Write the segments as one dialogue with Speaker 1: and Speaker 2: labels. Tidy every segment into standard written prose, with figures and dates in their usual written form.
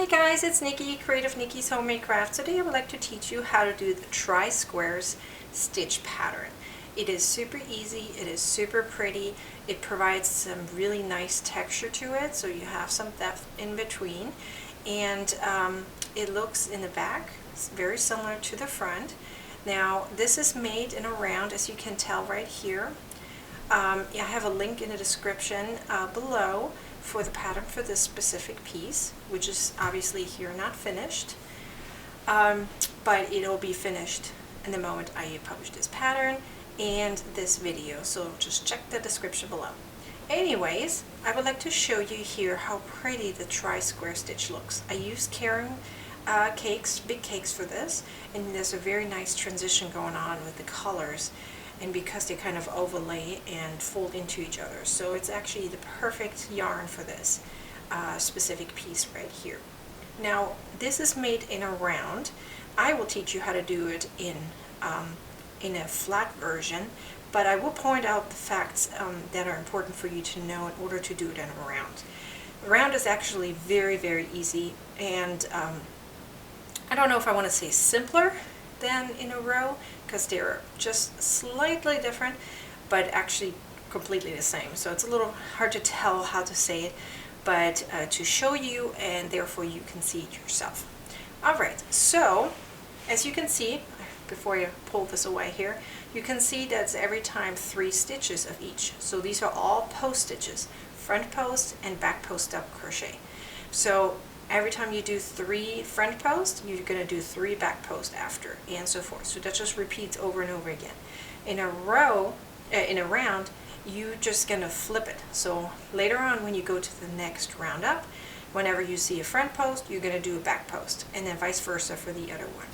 Speaker 1: Hi guys, it's Nikki, Creative Nikki's Homemade Crafts. Today I would like to teach you how to do the tri-squares stitch pattern. It is super easy, it is super pretty, it provides some really nice texture to it, so you have some depth in between, and it looks in the back very similar to the front. Now this is made in a round, as you can tell right here. I have a link in the description below for the pattern for this specific piece, which is obviously here not finished, but it'll be finished in the moment I publish this pattern and this video, so just check the description below. Anyways, I would like to show you here how pretty the tri-square stitch looks. I used Caring cakes, big cakes for this, and there's a very nice transition going on with the colors, and because they kind of overlay and fold into each other, so it's actually the perfect yarn for this specific piece right here. Now this is made in a round. I will teach you how to do it in a flat version, but I will point out the facts that are important for you to know in order to do it in a round. The round is actually very, very easy, and I don't know if I want to say simpler than in a row, because they're just slightly different, but actually completely the same. So it's a little hard to tell how to say it, but to show you, and therefore you can see it yourself. Alright, so as you can see, before you pull this away here, you can see that's every time 3 stitches of each. So these are all post stitches, front post and back post double crochet. So every time you do 3 front posts, you're going to do 3 back posts after, and so forth. So that just repeats over and over again. In a row, in a round, you're just going to flip it. So later on, when you go to the next round up, whenever you see a front post, you're going to do a back post, and then vice versa for the other one.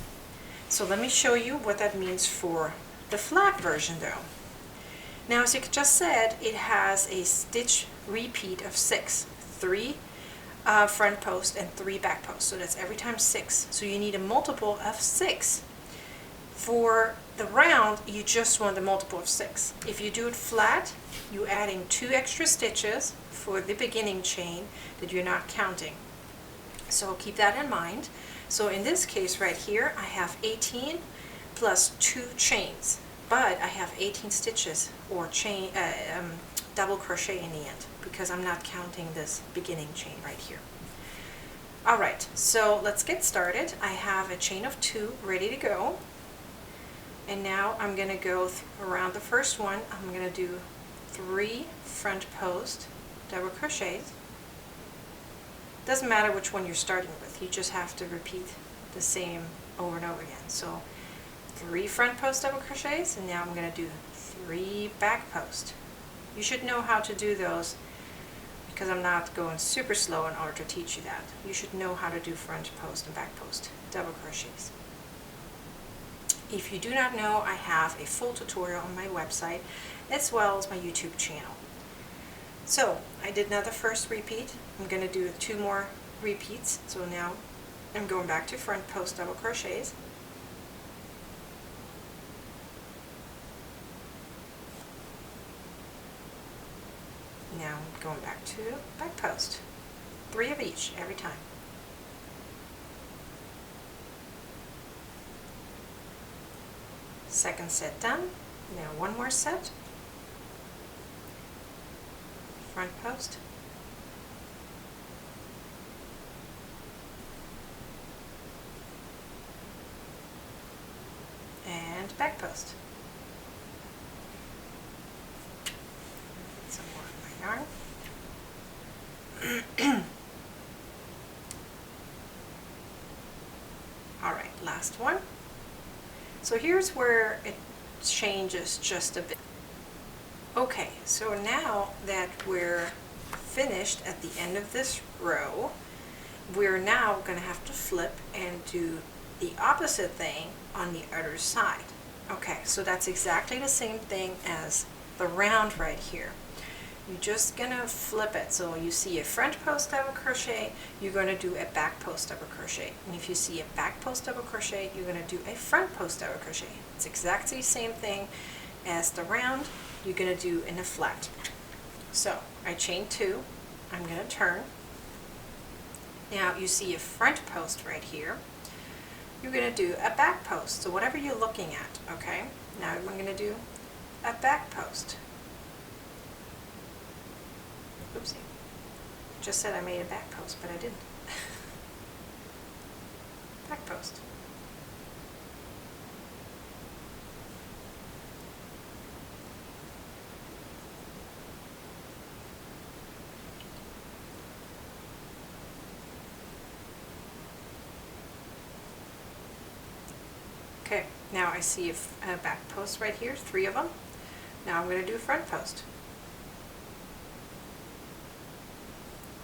Speaker 1: So let me show you what that means for the flat version though. Now, as I just said, it has a stitch repeat of 6, 3 front post and 3 back posts, so that's every time 6. So you need a multiple of 6. For the round, you just want a multiple of 6. If you do it flat, you're adding 2 extra stitches for the beginning chain that you're not counting. So keep that in mind. So in this case right here, I have 18 plus 2 chains, but I have 18 stitches or chain double crochet in the end, because I'm not counting this beginning chain right here. Alright, so let's get started. I have a chain of 2 ready to go, and now I'm going to go around the first one. I'm going to do 3 front post double crochets. Doesn't matter which one you're starting with, you just have to repeat the same over and over again. So 3 front post double crochets, and now I'm going to do 3 back post. You should know how to do those, because I'm not going super slow in order to teach you that. You should know how to do front post and back post double crochets. If you do not know, I have a full tutorial on my website as well as my YouTube channel. So I did now the first repeat. I'm going to do 2 more repeats. So now I'm going back to front post double crochets. Now I'm going back to back post. 3 of each every time. Second set done. Now 1 more set. Front post. And back post. Some more of my yarn. Alright, last one. So here's where it changes just a bit. Okay, so now that we're finished at the end of this row, we're now going to have to flip and do the opposite thing on the other side. Okay, so that's exactly the same thing as the round right here. You're just going to flip it. So you see a front post double crochet, you're going to do a back post double crochet. And if you see a back post double crochet, you're going to do a front post double crochet. It's exactly the same thing as the round you're going to do in a flat. So I chain 2, I'm going to turn, Now you see a front post right here. You're going to do a back post. So whatever you're looking at, okay? Now I'm going to do a back post. Oopsie. Just said I made a back post, but I didn't. Back post. Okay, now I see a back post right here, 3 of them. Now I'm going to do a front post.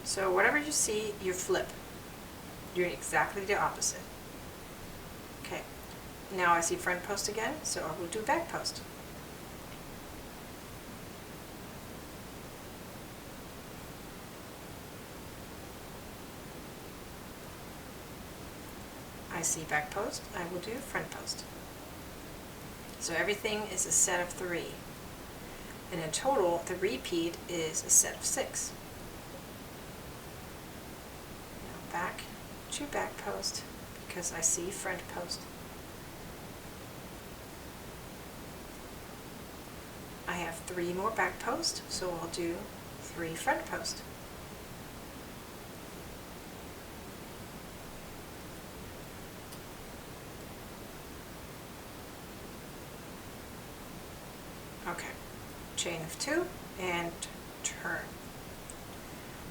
Speaker 1: So whatever you see, you flip. You're exactly the opposite. Okay, now I see front post again, so I will do back post. I see back post, I will do front post. So everything is a set of 3. And in total, the repeat is a set of 6. Now back to back post, because I see front post. I have 3 more back post, so I'll do 3 front post. Okay, chain of 2 and turn.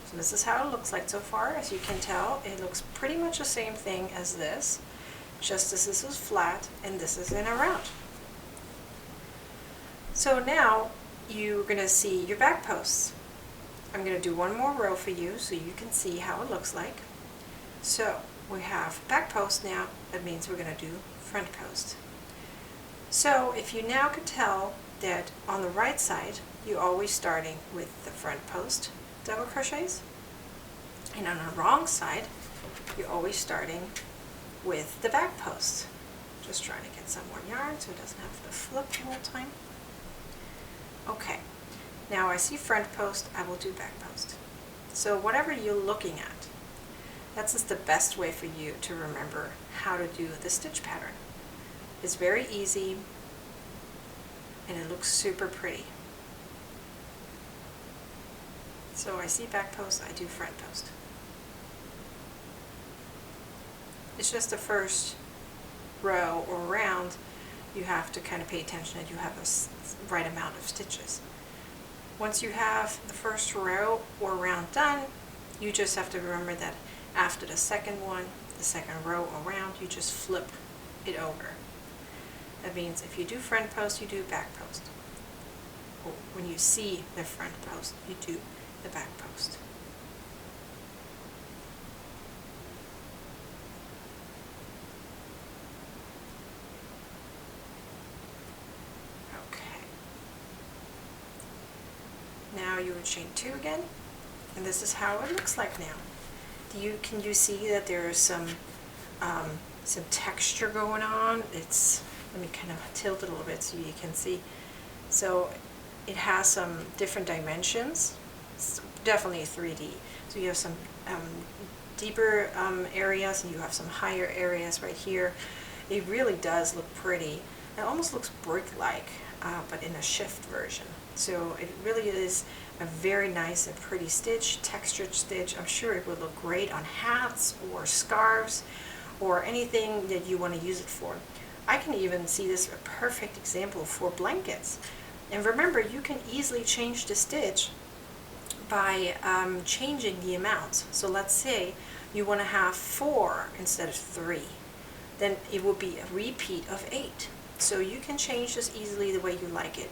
Speaker 1: So this is how it looks like so far. As you can tell, it looks pretty much the same thing as this, just as this is flat and this is in a round. So now you're going to see your back posts. I'm going to do one more row for you so you can see how it looks like. So we have back post now, that means we're going to do front post. So if you now could tell that on the right side you're always starting with the front post double crochets, and on the wrong side you're always starting with the back post. Just trying to get some more yarn so it doesn't have to flip the whole time. Okay, now I see front post, I will do back post. So whatever you're looking at, that's just the best way for you to remember how to do the stitch pattern. It's very easy and it looks super pretty. So I see back post, I do front post. It's just the first row or round you have to kind of pay attention that you have a right amount of stitches. Once you have the first row or round done, you just have to remember that after the second one, the second row or round, you just flip it over. That means if you do front post, you do back post. Or when you see the front post, you do the back post. Okay. Now you would chain 2 again, and this is how it looks like now. Can you see that there is some texture going on? Let me kind of tilt it a little bit so you can see. So it has some different dimensions. It's definitely 3D. So you have some deeper areas and you have some higher areas right here. It really does look pretty. It almost looks brick-like, but in a shift version. So it really is a very nice and pretty stitch, textured stitch. I'm sure it would look great on hats or scarves or anything that you want to use it for. I can even see this a perfect example for blankets. And remember, you can easily change the stitch by changing the amounts. So let's say you want to have 4 instead of 3. Then it will be a repeat of 8. So you can change this easily the way you like it.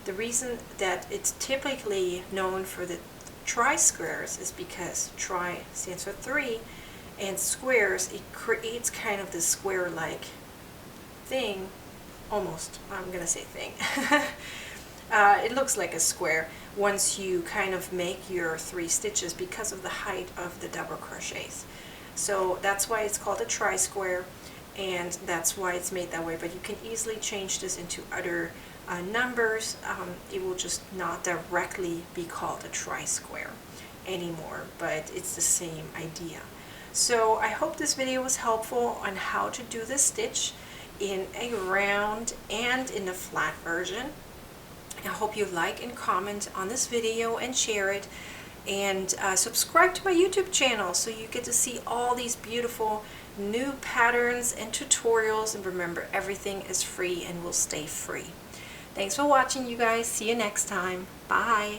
Speaker 1: The reason that it's typically known for the tri-squares is because tri stands for 3, and squares, it creates kind of this square-like thing, almost, I'm going to say thing. It looks like a square once you kind of make your 3 stitches because of the height of the double crochets. So that's why it's called a tri-square, and that's why it's made that way. But you can easily change this into other numbers. It will just not directly be called a tri-square anymore, but it's the same idea. So I hope this video was helpful on how to do the stitch in a round and in the flat version. I hope you like and comment on this video and share it, and subscribe to my YouTube channel so you get to see all these beautiful new patterns and tutorials. And remember, everything is free and will stay free. Thanks for watching, you guys. See you next time. Bye.